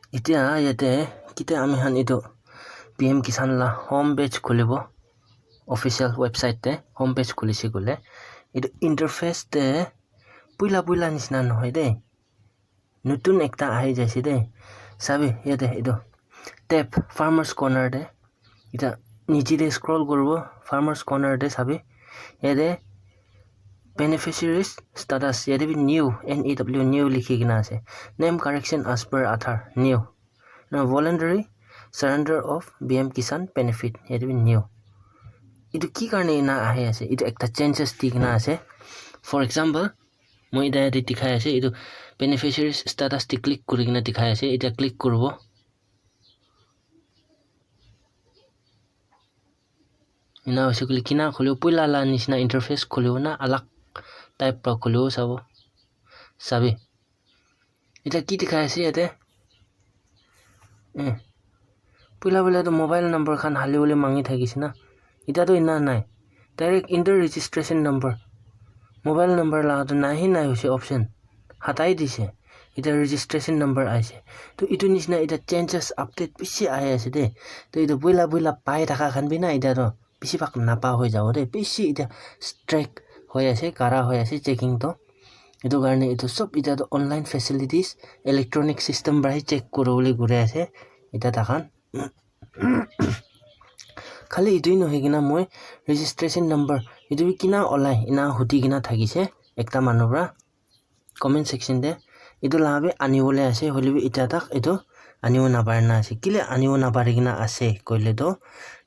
Itia yate kita amihan itu PM Kisan la home page khulibo official website te home page khulisi gole itu interface te puila nisna nohoy de nutun ekta ahi jaisi de sabi yate itu tab farmers corner de ita niche de scroll korbo farmers corner de sabi yate beneficiaries status yate bi new new likhi gina ase name correction as per Aadhaar new now voluntary surrender of PM Kisan benefit yate bi new itu ki karne ina ahi ase itu ekta changes tikna ase for example moi ida yate dikhai ase itu beneficiaries status ti click kurigina dikhai ase ita click kurbo ina basically kina khulio puila la nisna interface khulio na alag type pra khulio sabo sabi ita ki dikhai ase yate puila to mobile number khan haliole mangi thakisina ita to ina nai direct enter registration number mobile number la to nahi hoise option hatai dise ita registration number aise to itu nisna ita changes update bishi ahe ase de to itu puila pai thaka khan bina ita to bishi bak napa hoi jabo de bishi ita strike hoi ase kara hoi ase checking to itu garne itu sob ita to online facilities electronic system brai check korole gure ase ita takhan khali itu no hegina moi registration number itu kina olai ina huti gina thagise ekta manubra comment section de itu labe anibole ase holibi ita tak itu aniwo na parna ase kile aniwo na parigina ase koile to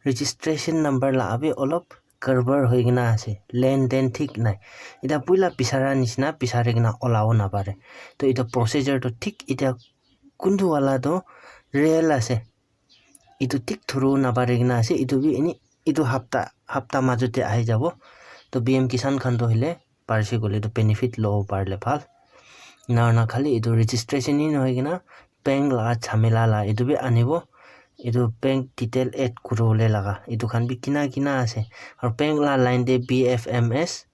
registration number labe olop karbar hoigina ase len den thik nai ita puila pisara nisna pisarigina olawo na pare to ita procedure to thik ita kundu wala to real ase itu tik thuru na parigina ase itu bi ini itu hafta majute ahi jabo to PM Kisan khan to hile parsi gole to benefit lo parle phal na khali itu registration ni hoigina bank la chamela la itu bi anibo itu bank detail add kurole laga itu khan bi kina ase aur bank la line de BFMS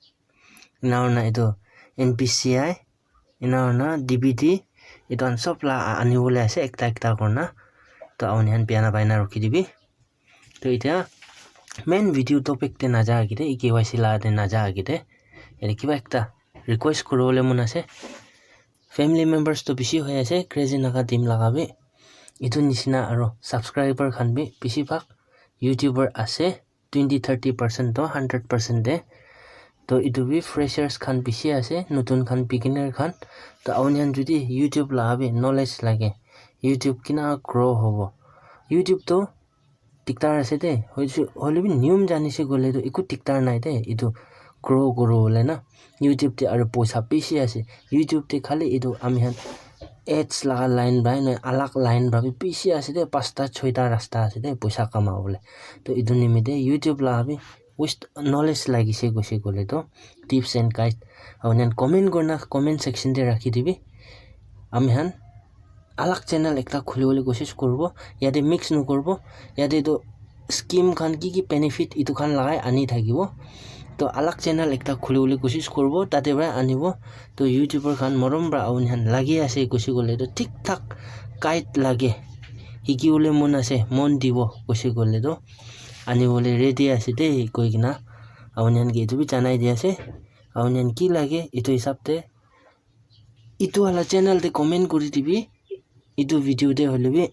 na itu NPCI na DBT itu an sob la anibole ase ekta korna to awnihan piana baina rokhi dibi to ita main video topic te naja agide eKYC la de naja agide ere kiba ekta request korole mun ase family members to bishi hoy ase CraZy Naga Team lagabe itu nisina aro subscriber khan bi bishi bhag YouTuber ase 20-30% to 100% de to itu bi freshers khan bishi ase nutun khan beginner khan to awnihan judi YouTube lagabe knowledge lage YouTube kina grow hobo YouTube to tiktar ase de holibi nium janise gole to iku tiktar nai de itu grow korole na YouTube te aro poisa bishi ase YouTube te khali itu amihan ads laga line bai na alag line bhabi bishi ase de 5-6 rasta ase de poisa kamabole to idu nimide YouTube lagabe with knowledge lagise gose gole to tips and guide awnen comment gorna comment section de rakhi dibi amihan alag channel ekta khulibole koshish korbo yate mix no korbo yate to scheme khan ki benefit itu khan lagai ani thakibo to alag channel ekta khulibole koshish korbo tate bra anibo to YouTuber khan morom bra awnihan lagi ase koshi gole to thik thak guide lage hikiule mon ase mon dibo koshi gole to anibole ready ase de koigina awnihan ge itu bi janai di ase awnihan ki lage itu hisab te itu ala channel te comment kuri dibi itu video de holibi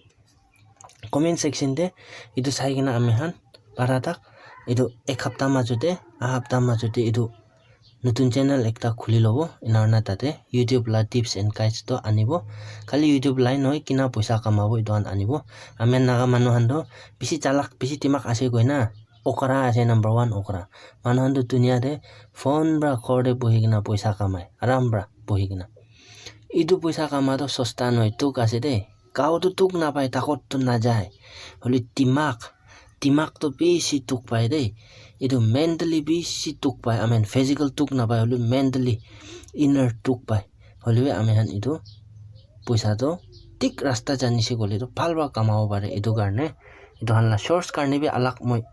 comment section de itu saigina amihan paratak itu ek hafta majute itu nutun channel ekta khuli lobo inarna tate YouTube la tips and guides to anibo khali YouTube line hoy kina poisa kamabo itu an anibo amen naga manuhan do bisi chalak bisi timak ase goina okra ase number 1 okra manuhan do dunia de phone bra khorde bohigina poisa kamai aram bra bohigina itu poisa kama to sosta noi tuk ase de kau to tuk na pai takot to na jai holi timak to bishi tuk pai de itu mentally bishi tuk pai amen physical tuk na pai holi mentally inner tuk pai holi amen itu poisa to tik rasta janise gole to phalba kamao pare itu garne itu hanla source karne bi alag moi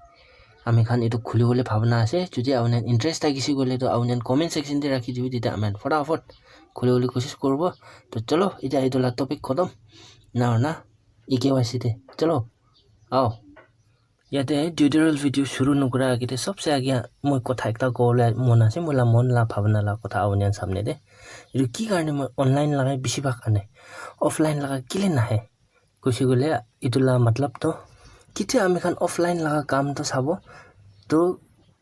ami khan itu khuli bole bhavna ase jodi awnen interest tagisi gole to awnen comment section de rakhi dibi dita amen फटाफट खुले कोशिश करबो तो चलो इटा इदला topic खत्म ना eKYC তে চলো आओ ইয়াতে টিউটোৰিয়েল ভিডিও শুৰু নকৰা আগতে সবসে আগে মই কথা একটা কলে মন আছে মোলা মন লা ভাবনা লা কথা আউনিয়ান সামনে দে এটো কি কাৰণে মই অনলাইন লাগাই বেছিভাগ আনে অফলাইন লাগাই কিলে নাহে কৈছি গলে ইটোলা মতলব তো কিতে আমি খান অফলাইন লাগা কাম তো চাব তো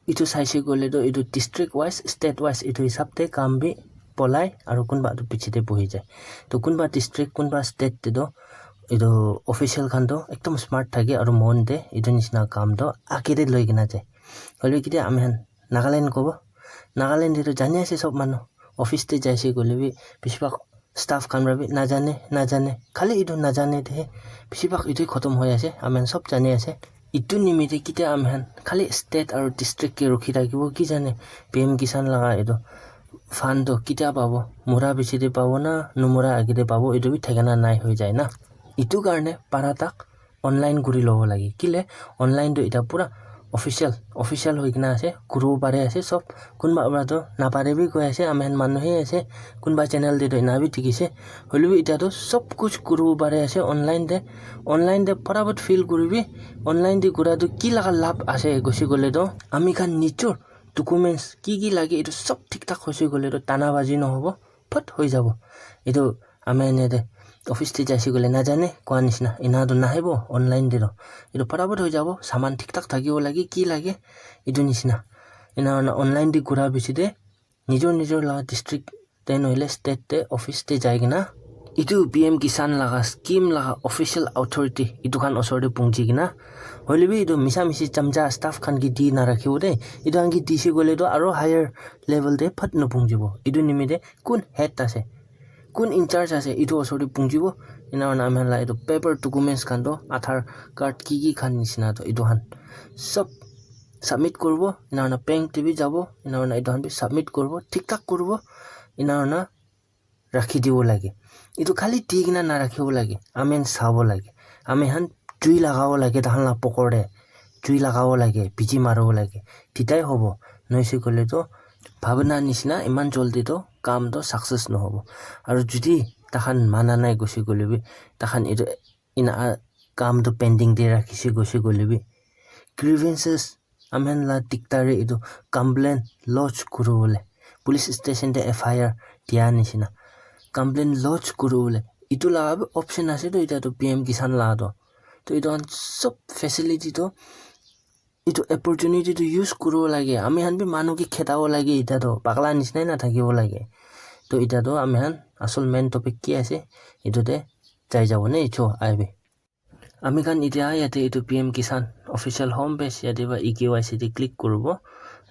ইটো চাইছে গলে তো ইটো ডিস্ট্রিক্ট ওয়াইজ স্টেট ওয়াইজ ইটো হিসাবতে কাম বি পলাই আৰু কোনবা তো পিছতে বহি যায় তো কোনবা ডিস্ট্রিক্ট কোনবা স্টেট তে তো ইটো অফিসিয়াল খান তো একদম স্মার্ট থাকে আৰু মন দে ইটো নিচিনা কাম তো আকিৰে লৈ কিনা যায় হলে কিতে আমি নাগালেণ্ড কব নাগালেণ্ড ইটো জানি আছে সব মানুহ অফিস তে যাইছে গলে বি বেছিভাগ স্টাফ কাম ৰাবি নাজানে খালি ইটো নাজানে দে বেছিভাগ ইটো খতম হৈ আছে আমি সব জানি আছে ইটো নিমিতে কিতে আমি খালি স্টেট আৰু ডিস্ট্ৰিক্ট কে ৰখি থাকিব কি জানে PM কিষাণ লাগা ইটো ফান্ড তো কিটা পাব মুৰা বেছিতে পাব না নুমুৰা আগিতে পাব ইটো বি ঠিকানা নাই হৈ যায় না ইটো কাৰণে পাৰা তাক অনলাইন কৰি ল'ব লাগে কিলে অনলাইন তো এটা পুৰা অফিসিয়াল হৈ কিনা আছে কৰিব পাৰে আছে সব কোনবা তো নাপাৰে বি কৈ আছে আমি মানুহে আছে কোনবা চেনেল দে নাবি ঠিকিছে হলিবি এটা তো সব কুছ কৰিব পাৰে আছে অনলাইন দে ফটাফট ফিল কৰিবি অনলাইন দি কৰাটো কি লাগা লাভ আছে গছি গলে তো আমি খান নিজৰ ডকুমেন্টস কি লাগে এটো সব ঠিকঠাক হৈছে গলে তো টানাবাজি নহব ফট হৈ যাব এটো আমি এনে অফিস তে যাইছি গলে নাজানে কোৱা নিচিনা ইনাটো নাহিব অনলাইন দে এটো ফটাফট হৈ যাব সামান ঠিকঠাক থাকিব লাগে কি লাগে এটো নিচিনা ইনা অনলাইন দি কৰা বেছিতে নিজৰ লা ডিস্ট্রিক্ট তে নহলে স্টেট তে অফিস তে যাই কিনা ইটো PM কিষাণ লাগা স্কিম লাগা অফিসিয়াল অথৰিটি ইটো খান ওচৰতে পুংজি কিনা হলিবি ইটো মিছা চামজা স্টাফ খান কি দি না ৰাখিব দে ইটো আনকি দিছি গলে তো আৰু হায়াৰ লেভেল তে ফট নপুংজিব ইটো নিমিতে কোন হেড আছে কোন ইনচার্জ আছে ইটো ওচৰতে পুংজিব ইনা নাম হলা ইটো পেপাৰ ডকুমেন্টস খান তো আধাৰ কাৰ্ড কি খান নিচিনা তো ইটো খান সব সাবমিট করব ইনা পেং টিভি যাব ইনা ইটো খান সাবমিট করব ঠিকঠাক করব ইনা ৰাখি দিব লাগে ইটো খালি ঠিক না না ৰাখিব লাগে আমি চাব লাগে আমি জুই লাগাব লাগে তাহান লা পকৰে জুই লাগাব লাগে পিজি মাৰব লাগে তিতাই হ'ব নইছে কলে তো ভাবনা নিচিনা ইমান জলদি তো কাম তো সাকসেস নহব আৰু যদি তাহান মানা নাই গছি গলেবি তাহান ইটো ইনা কাম তো পেন্ডিং দে ৰাখিছে গছি গলেবি গ্ৰিভেন্সেস আমি লা টিকটাৰে ইটো কমপ্লেইন লজ কৰবলে পুলিশ স্টেশন তে FIR দিয়া নিচিনা কমপ্লেইন লজ কৰবলে ইটো লাগাব অপশন আছে তো এটা তো PM কিষাণ লাগা তো ইটো সব ফেসিলিটি তো ইটো অপরচুনিটি তো ইউজ করব লাগে আমি বি মানুহ কি খেতাব লাগে এটা তো পাগলা নিচিনাই না থাকিব লাগে তো এটা তো আমি আসল মেইন টপিক কি আছে ইটোতে যাই যাব নে ইছো আইবি আমি খান ইতিয়া ইয়াতে ইটো PM Kisan official home page ইয়াতে বা eKYC তে ক্লিক করব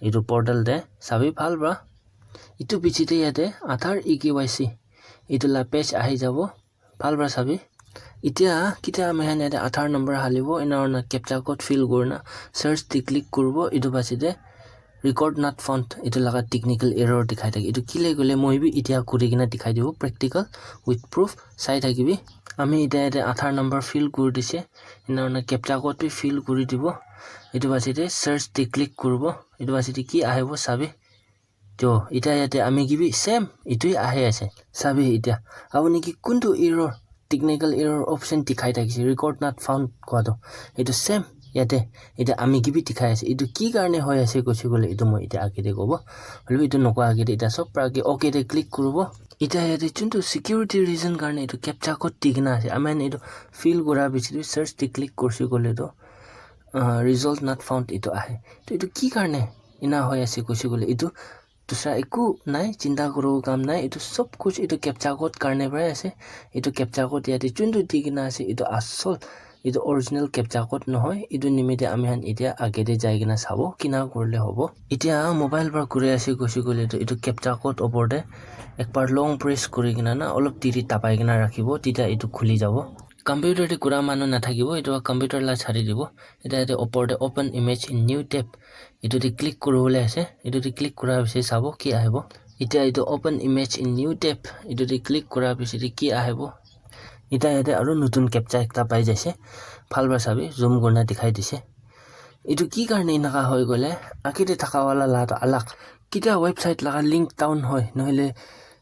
ইটো পোর্টাল দে সাবি ভাল বা ইটো পিছিতে ইয়াতে আধাৰ eKYC ইটো লা পেজ আহি যাব ভাল বা সাবি ইতিয়া কিটা আমি ইয়াতে আধাৰ নম্বৰ হালিব ইনা captcha code feel corona search তে ক্লিক করব ইটো পাছিতে রেকর্ড নট ফাউন্ড ইটো লাগা টেকনিক্যাল এরর দেখাই থাকে ইটো কিলে গলে মই বি ইতিয়া কৰি কিনা দেখাই দিব প্ৰ্যাকটিক্যাল উইথ প্ৰুফ চাই থাকিবি আমি ইতিয়া আধাৰ নম্বৰ ফিল কৰি দিছে ইনা ক্যাপচা কোড বি ফিল কৰি দিব ইটো পাছিতে সার্চ তে ক্লিক করব ইটো পাছিতে কি আহিব চাবি তো ইতিয়া ইয়াতে আমি কিবি সেম ইটোই আহে আছে চাবি ইতিয়া আপুনি কি কোনটো এরর টেকনিক্যাল এরর অপশন দেখাই থাকিছে রেকর্ড নট ফাউন্ড কোৱাটো ইটো সেম ইয়াতে এটা আমি কিবি দেখাই আছে ইটো কি কাৰণে হৈ আছে কৈছে গলে ইটো মই এটা আগেতে কব হলে ইটো নকোৱা আগেতে এটা সব প্ৰাগে ওকে তে ক্লিক কৰিব এটা ইয়াতে যোনটো সিকিউৰিটি ৰিজন কাৰণে ইটো ক্যাপচা কোড দিগনা আছে আমি ইটো ফিল কৰা বিচি সাৰ্চ তে ক্লিক কৰছি গলে তো ৰিজাল্ট নট ফাউন্ড ইটো আহে তো ইটো কি কাৰণে ইনা হৈ আছে কৈছে গলে ইটো दूसरा একো নাই চিন্তা কৰিব কাম নাই ইটো সব কুছ ইটো ক্যাপচা কোড কাৰণে পৰাই আছে ইটো ক্যাপচা কোড ইয়াতে যোনটো দিগনা আছে ইটো আসল ইটো অৰিজিনাল ক্যাপচা কোড নহয় ইটো নিমিতে আমি এতিয়া আগেতে যাই কিনা চাব কিনা কৰিলে হ'ব এতিয়া মোবাইল পৰা কৰি আছে কৈছে গলে ইটো ক্যাপচা কোড ওপৰতে একবাৰ লং প্ৰেছ কৰি কিনা না অলপ তিৰি টাপাই কিনা ৰাখিব তেতিয়া ইটো খুলি যাব কম্পিউটাৰতে কৰা মানুহ নাথাকিব ইটো কম্পিউটাৰ লা ছাৰি দিব এটা ওপৰতে open image in new tab ইটোতে ক্লিক কৰিবলৈ আছে ইটোতে ক্লিক কৰাৰ পিছত চাব কি আহিব এতিয়া ইটো open image in new tab ইটোতে ক্লিক কৰাৰ পিছত কি আহিব এটা ইয়াতে আৰু নতুন ক্যাপচা একটা পাই যাইছে ভালবা চাবি জুম কৰনা দেখাই দিছে ইটো কি কাৰণে ইনাকা হৈ গলে আকিতে থাকাৱালা লাটো আলাক কিটা ওয়েবসাইট লাগা লিংক ডাউন হয় নহলে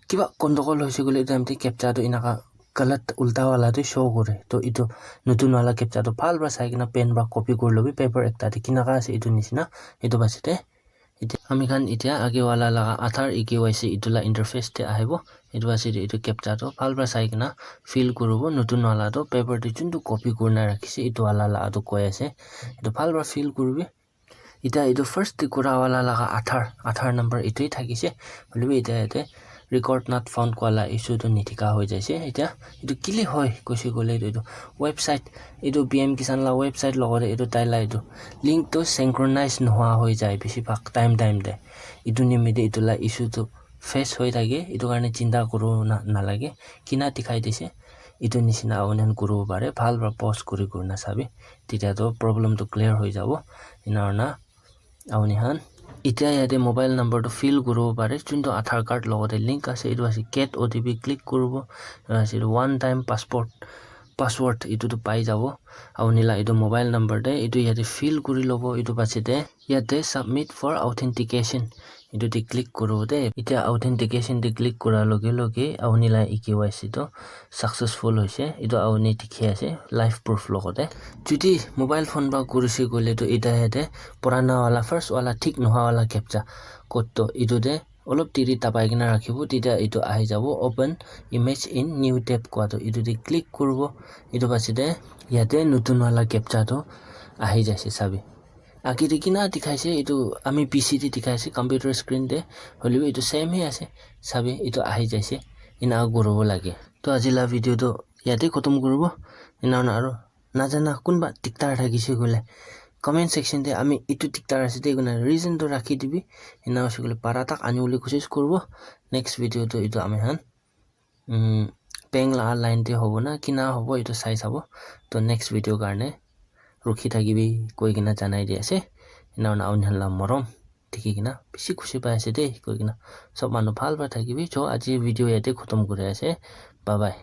কিবা গন্ডগোল হৈছে গলে এটা আমি ক্যাপচাটো ইনাকা गलत उल्टा वाला तो शो करे तो इतो नतुन वाला कैप्चा तो फाल बा साइकिना पेन बा कॉपी कर लोबी पेपर एकता थे किना का से इतो निसिना इतो बासिते इते हामी खान इतिया आगे वाला लगा आधार eKYC इतुला इंटरफेस ते आइबो इतो बासिते इतो कैप्चा तो फाल बा साइकिना फिल करबो नतुन वाला तो पेपर ते जुनटु कॉपी करना राखिसे इतो वाला ला तो कय আছে इतो फाल बा फिल करबी इता इतो फर्स्ट कुरा वाला लगा आधार नंबर इतोই থাকিছে বলিবি ইতা এতে record not found কোলা ইস্যু তো নিঠিকা হৈ যাইছে এটা ইটো কিলি হয় কইছে গলে ইটো ওয়েবসাইট ইটো PM কিষান লা ওয়েবসাইট লগরে ইটো তাইলা ইটো লিংক তো সিনক্রোনাইজ নহোৱা হৈ যায় বেছি ভাগ টাইম দে ইটো নিমিতে ইটোলা ইস্যু তো ফেস হৈ থাকে ইটো কাৰণে চিন্তা কৰো না লাগে কিনা দেখাই দিছে ইটো নিচিনা অনলাইন কৰিব পাৰে ভাল বা পজ কৰি না চাবি তেতিয়া তো প্ৰবলেম তো ক্লিয়াৰ হৈ যাব ইনাৰনা আউনিহান ইতিয়া ইয়াতে মোবাইল নাম্বার তো ফিল করব পারে কিন্তু আধার কার্ড লগতে লিংক আছে এটো আছে গেট OTP ক্লিক করব আছে ওয়ান টাইম পাসওয়ার্ড এটো তো পাই যাব আউনিলা এটো মোবাইল নাম্বার দে এটো ইয়াতে ফিল কৰি লব এটো পাছতে ইয়াতে সাবমিট ফর অথেন্টিকেশন এটো তে ক্লিক করব দে ইতিয়া অথেন্টিকেশন তে ক্লিক করার লগে লগে আউনিলা eKYC তো সাকসেসফুল হৈছে এটো আউনি ঠিকে আছে লাইভ প্রুফ লগতে যদি মোবাইল ফোন বা কৰিছে গলে তো এটা হেতে পুরানা वाला ফার্স্ট वाला ঠিক নহা वाला ক্যাপচা কোড তো এটো দে অলপ তিৰি তাপাই কিনা ৰাখিব তেতিয়া এটো আহি যাব open image in new tab কোৱাটো এটো তে ক্লিক করব এটো পাছতে ইয়াতে নতুন वाला ক্যাপচা তো আহি যাইছে চাবি আকি কিনা দেখাইছে এটো আমি PC তে দেখাইছে কম্পিউটার স্ক্রিন তে হলিও এটো সেম হে আছে চাবি এটো আহি যাইছে ইনা গৰব লাগে তো আজিলা ভিডিও তো ইয়াতে খতম কৰব ইনা আৰু নাজানা কোনবা টিকটাৰ থাকিছে গলে কমেন্ট সেকশন তে আমি এটো টিকটাৰ আছে তে গুনা ৰিজন তো ৰাখি দিবি ইনা আসলে পাৰাটাক আনিবলৈ কোশিশ করব নেক্সট ভিডিও তো এটো আমি হান পেংলা লাইন তে হ'ব না কিনা হ'ব এটো চাই চাব তো নেক্সট ভিডিও কাৰণে ৰখি থাকিবি কৈ কিনা জানাই দি আছে ইনা আউনহলা মৰম ঠিকি কিনা বেছি খুশি পাই আছে দে কৈ কিনা সব মানুহ ভাল থাকিবি তো আজি ভিডিও ইয়াতে খতম কৰি আছে বাই বাই